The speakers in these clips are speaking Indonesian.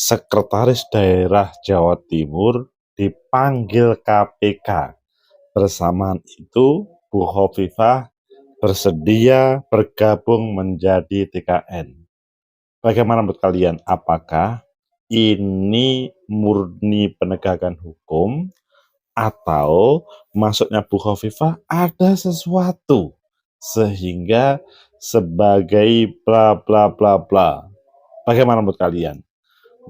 Sekretaris Daerah Jawa Timur dipanggil KPK. Bersamaan itu, Bu Hovifah bersedia bergabung menjadi TKN. Bagaimana menurut kalian? Apakah ini murni penegakan hukum atau maksudnya Bu Hovifah ada sesuatu sehingga sebagai bla bla bla bla? Bagaimana menurut kalian?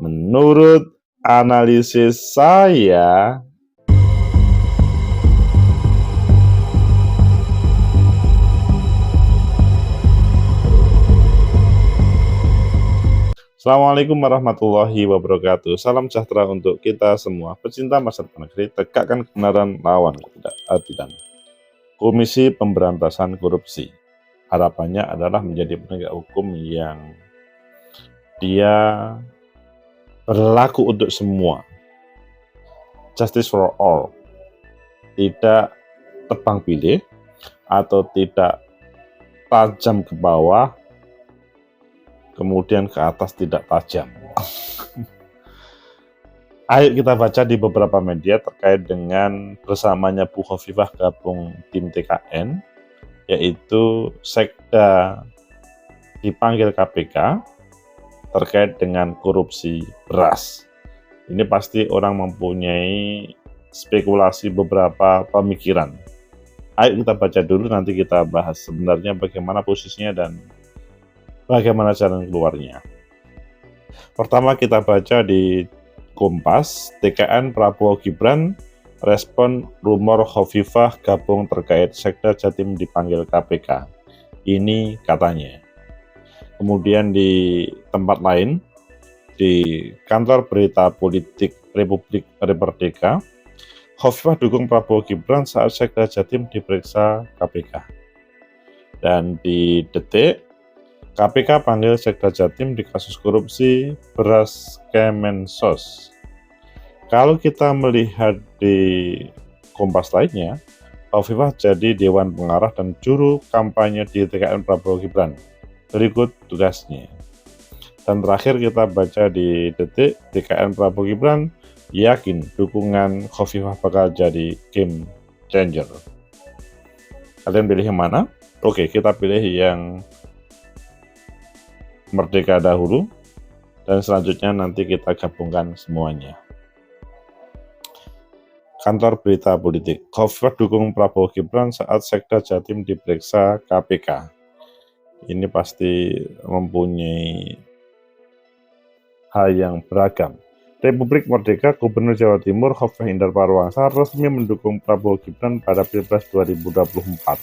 Menurut analisis saya, Assalamualaikum warahmatullahi wabarakatuh. Salam sejahtera untuk kita semua. Pecinta masa depan negeri, tegakkan kebenaran, lawan ketidakadilan. Komisi Pemberantasan Korupsi harapannya adalah menjadi penegak hukum yang dia berlaku untuk semua. Justice for all. Tidak tebang pilih atau tidak tajam ke bawah, kemudian ke atas tidak tajam. Ayo kita baca di beberapa media terkait dengan bersamanya Bu Hovifah gabung tim TKN, yaitu Sekda dipanggil KPK terkait dengan korupsi beras. Ini pasti orang mempunyai spekulasi beberapa pemikiran. Ayo kita baca dulu, nanti kita bahas sebenarnya bagaimana posisinya dan bagaimana jalan keluarnya. Pertama kita baca di Kompas, TKN Prabowo Gibran respon rumor Hovifah gabung terkait Sekda Jatim dipanggil KPK. Ini katanya. Kemudian di tempat lain, di kantor berita politik Republik Merdeka, Hovifah dukung Prabowo Gibran saat Sekda Jatim diperiksa KPK. Dan di Detik, KPK panggil Sekda Jatim di kasus korupsi beras Kemensos. Kalau kita melihat di Kompas lainnya, Hovifah jadi Dewan Pengarah dan juru kampanye di TKN Prabowo Gibran. Berikut tugasnya. Dan terakhir kita baca di Detik, TKN Prabowo Gibran yakin dukungan Hovifah bakal jadi game changer. Kalian pilih yang mana? Oke, kita pilih yang Merdeka dahulu, dan selanjutnya nanti kita gabungkan semuanya. Kantor Berita Politik, Hovifah dukung Prabowo Gibran saat Sekda Jatim diperiksa KPK. Ini pasti mempunyai hal yang beragam. Republik Merdeka, Gubernur Jawa Timur Hovifah Indar Parawansa resmi mendukung Prabowo Gibran pada Pilpres 2024.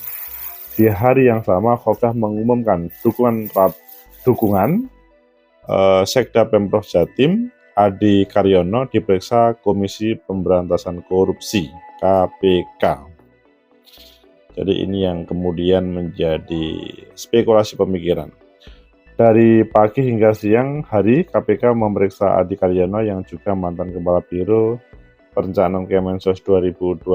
Di hari yang sama, Hovifah mengumumkan dukungan Sekda Pemprov Jatim Adi Karyono diperiksa Komisi Pemberantasan Korupsi KPK. Jadi ini yang kemudian menjadi spekulasi pemikiran. Dari pagi hingga siang hari, KPK memeriksa Adi Karyono yang juga mantan Kepala Biro Perencanaan Kemensos 2020.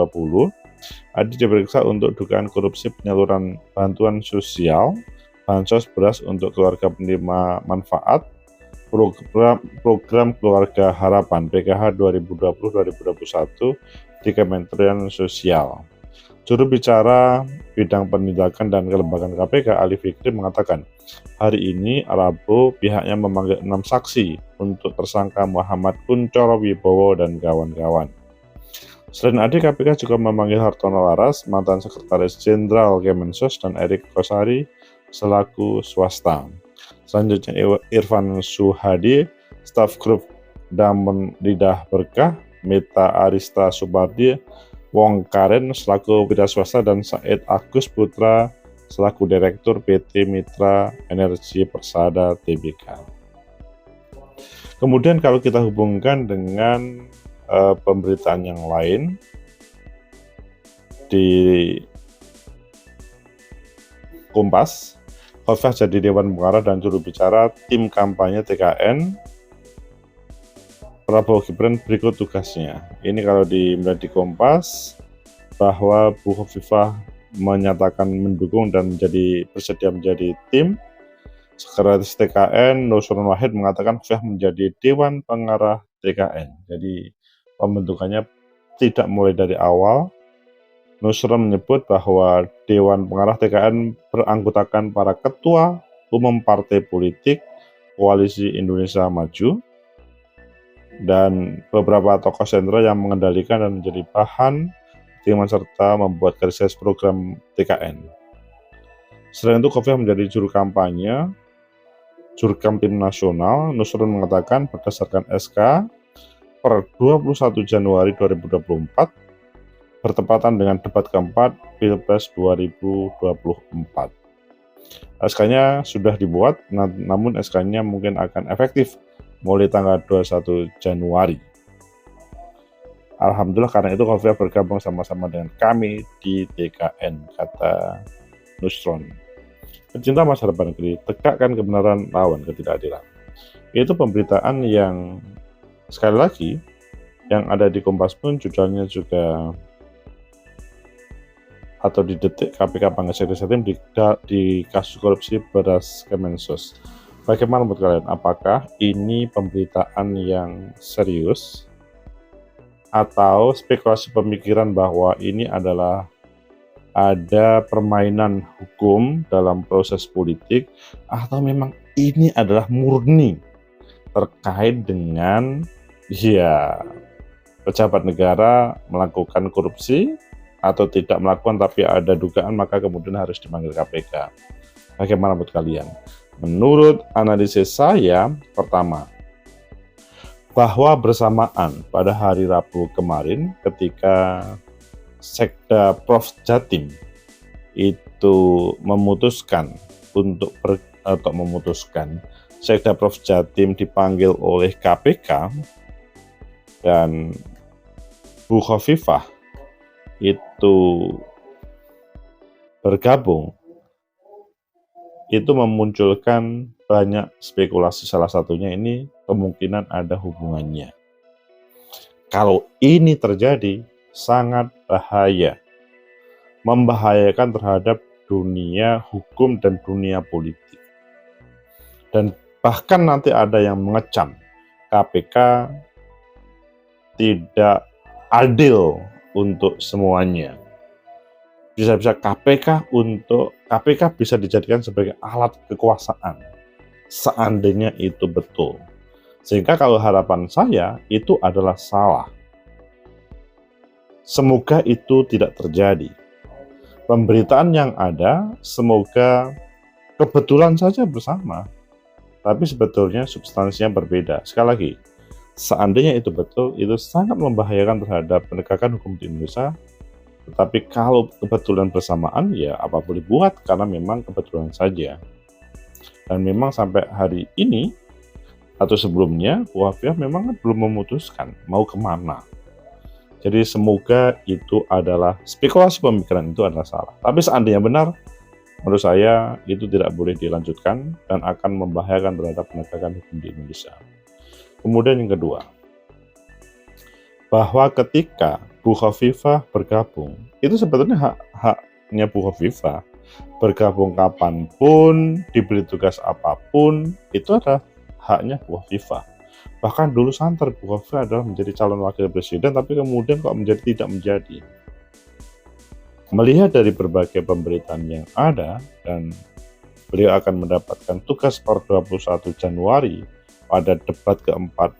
Adi diperiksa untuk dugaan korupsi penyaluran bantuan sosial, bansos beras untuk keluarga penerima manfaat, program Keluarga Harapan PKH 2020-2021 di Kementerian Sosial. Juru bicara bidang penindakan dan kelembagaan KPK Ali Fikri mengatakan, hari ini Rabu pihaknya memanggil 6 saksi untuk tersangka Muhammad Kuncoro Wibowo dan kawan-kawan. Selain Adi, KPK juga memanggil Hartono Laras, mantan Sekretaris Jenderal Kemensos, dan Erik Kosari selaku swasta. Selanjutnya Irfan Suhadi, staf grup Damen Lidah Berkah, Meta Arista Supardi, Wong Karen selaku wira swasta, dan Said Agus Putra selaku Direktur PT Mitra Energi Persada Tbk. Kemudian kalau kita hubungkan dengan pemberitaan yang lain di Kompas, Hovifah jadi Dewan Pengarah dan juru bicara tim kampanye TKN Prabowo Gibran, berikut tugasnya. Ini kalau di Kompas, bahwa Bu Hovifah menyatakan mendukung dan bersedia menjadi tim Sekretaris TKN Nusron Wahid mengatakan Khofifah menjadi Dewan Pengarah TKN. Jadi pembentukannya tidak mulai dari awal. Nusron menyebut bahwa Dewan Pengarah TKN beranggotakan para ketua umum partai politik Koalisi Indonesia Maju dan beberapa tokoh sentral yang mengendalikan dan menjadi bahan pertimbangan serta membuat garis program TKN. Selain itu, Khofifah menjadi juru kampanye Jurkam Tim Nasional. Nusron mengatakan berdasarkan SK per 21 Januari 2024 bertepatan dengan debat keempat Pilpres 2024. SK-nya sudah dibuat, namun SK-nya mungkin akan efektif mulai tanggal 21 Januari. Alhamdulillah karena itu Khofifah bergabung sama-sama dengan kami di TKN, kata Nusron. Pencinta masa depan negeri, tegakkan kebenaran, lawan ketidakadilan. Itu pemberitaan yang sekali lagi yang ada di Kompas pun judulnya juga atau di Detik KPK panggil Sekretariat Jatim di kasus korupsi beras Kemensos. Bagaimana menurut kalian? Apakah ini pemberitaan yang serius atau spekulasi pemikiran bahwa ini adalah ada permainan hukum dalam proses politik, atau memang ini adalah murni terkait dengan pejabat negara melakukan korupsi atau tidak melakukan tapi ada dugaan maka kemudian harus dipanggil KPK. Bagaimana menurut kalian? Menurut analisis saya, pertama, bahwa bersamaan pada hari Rabu kemarin ketika Sekda Prof Jatim itu memutuskan Sekda Prof Jatim dipanggil oleh KPK dan Bu Khofifah itu bergabung, itu memunculkan banyak spekulasi, salah satunya ini kemungkinan ada hubungannya. Kalau ini terjadi, sangat bahaya, membahayakan terhadap dunia hukum dan dunia politik. Dan bahkan nanti ada yang mengecam KPK tidak adil untuk semuanya. Bisa-bisa KPK bisa dijadikan sebagai alat kekuasaan, seandainya itu betul. Sehingga kalau harapan saya itu adalah salah. Semoga itu tidak terjadi. Pemberitaan yang ada semoga kebetulan saja bersama, tapi sebetulnya substansinya berbeda. Sekali lagi, seandainya itu betul, itu sangat membahayakan terhadap penegakan hukum di Indonesia. Tetapi kalau kebetulan bersamaan, ya apa boleh buat, karena memang kebetulan saja. Dan memang sampai hari ini, atau sebelumnya, Bu Khofifah memang belum memutuskan mau kemana. Jadi semoga itu adalah spekulasi pemikiran itu adalah salah. Tapi seandainya benar, menurut saya itu tidak boleh dilanjutkan dan akan membahayakan terhadap penegakan hukum di Indonesia. Kemudian yang kedua, bahwa ketika Bu Khofifah bergabung, itu sebetulnya haknya Bu Khofifah. Bergabung kapanpun, diberi tugas apapun, itu adalah haknya Bu Khofifah. Bahkan dulu santer Bu Khofifah adalah menjadi calon wakil presiden, tapi kemudian kok tidak menjadi. Melihat dari berbagai pemberitaan yang ada, dan beliau akan mendapatkan tugas per 21 Januari pada debat keempat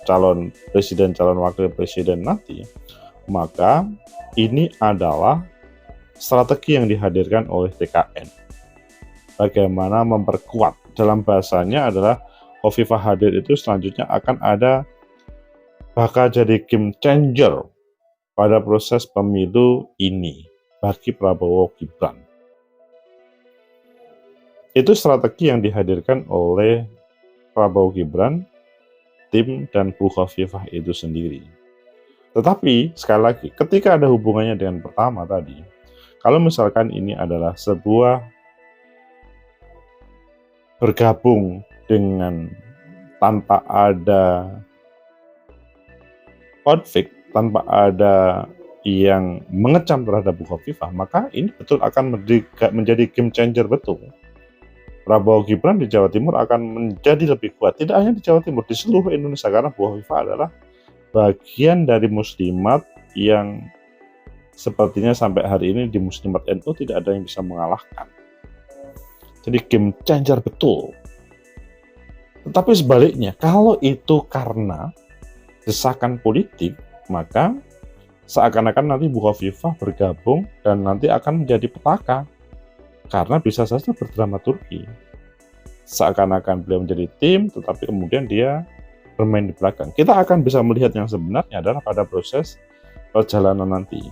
calon presiden, calon wakil presiden nanti, maka ini adalah strategi yang dihadirkan oleh TKN. Bagaimana memperkuat, dalam bahasanya adalah Khofifah hadir itu selanjutnya akan ada bakal jadi game changer pada proses pemilu ini bagi Prabowo Gibran. Itu strategi yang dihadirkan oleh Prabowo Gibran, tim dan Bu Khofifah itu sendiri. Tetapi sekali lagi, ketika ada hubungannya dengan pertama tadi, kalau misalkan ini adalah sebuah bergabung dengan tanpa ada konflik, tanpa ada yang mengecam terhadap Bu Khofifah, maka ini betul akan menjadi game changer betul. Prabowo Gibran di Jawa Timur akan menjadi lebih kuat. Tidak hanya di Jawa Timur, di seluruh Indonesia, karena Bu Hovifah adalah bagian dari muslimat yang sepertinya sampai hari ini di muslimat NU tidak ada yang bisa mengalahkan. Jadi game changer betul. Tetapi sebaliknya, kalau itu karena desakan politik, maka seakan-akan nanti Bu Hovifah bergabung dan nanti akan menjadi petaka. Karena bisa saja berdramaturgi. Seakan-akan beliau menjadi tim, tetapi kemudian dia bermain di belakang. Kita akan bisa melihat yang sebenarnya adalah pada proses perjalanan nanti.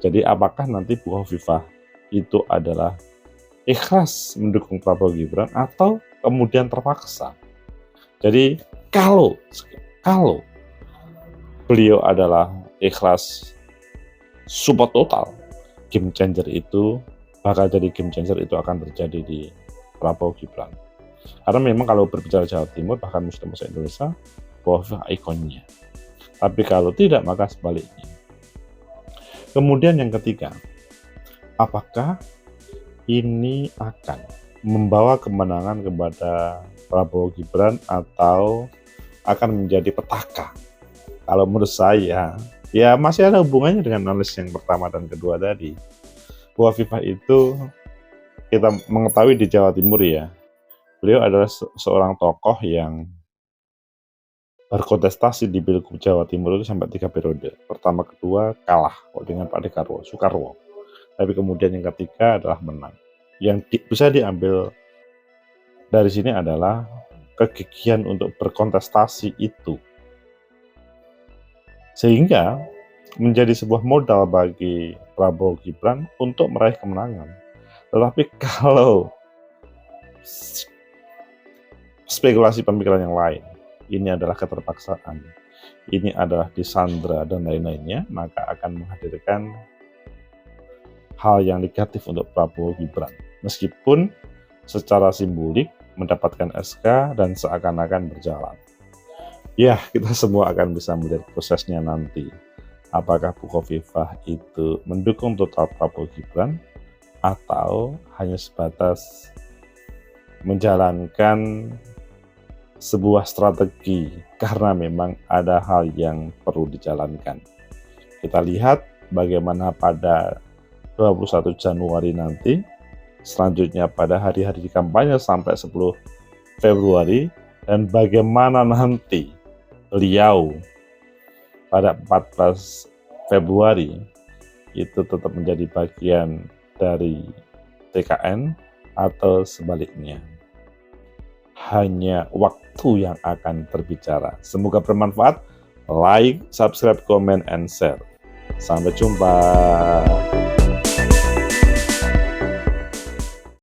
Jadi apakah nanti Bu Hovifah itu adalah ikhlas mendukung Prabowo Gibran atau kemudian terpaksa? Jadi kalau beliau adalah ikhlas support total, game changer itu bakal jadi game changer, itu akan terjadi di Prabowo Gibran. Karena memang kalau berbicara Jawa Timur, bahkan Muslim Indonesia, Bu Hovifah ikonnya. Tapi kalau tidak, maka sebaliknya. Kemudian yang ketiga, apakah ini akan membawa kemenangan kepada Prabowo Gibran atau akan menjadi petaka? Kalau menurut saya, ya masih ada hubungannya dengan analis yang pertama dan kedua tadi. Bu Hovifah itu kita mengetahui di Jawa Timur ya, beliau adalah seorang tokoh yang berkontestasi di Pilgub Jawa Timur itu sampai 3 periode. Pertama, kedua kalah dengan Pak Soekarwo. Tapi kemudian yang ketiga adalah menang. Yang bisa diambil dari sini adalah kegigihan untuk berkontestasi itu. Sehingga menjadi sebuah modal bagi Prabowo Gibran untuk meraih kemenangan. Tetapi kalau spekulasi pemikiran yang lain, ini adalah keterpaksaan, ini adalah disandra dan lain-lainnya, maka akan menghadirkan hal yang negatif untuk Prabowo Gibran. Meskipun secara simbolik mendapatkan SK dan seakan-akan berjalan. Ya, kita semua akan bisa melihat prosesnya nanti. Apakah Bu Hovifah itu mendukung total Prabowo Gibran atau hanya sebatas menjalankan sebuah strategi karena memang ada hal yang perlu dijalankan. Kita lihat bagaimana pada 21 Januari nanti, selanjutnya pada hari-hari kampanye sampai 10 Februari, dan bagaimana nanti beliau pada 14 Februari itu tetap menjadi bagian dari TKN atau sebaliknya. Hanya waktu yang akan berbicara. Semoga bermanfaat. Like, subscribe, comment, and share. Sampai jumpa.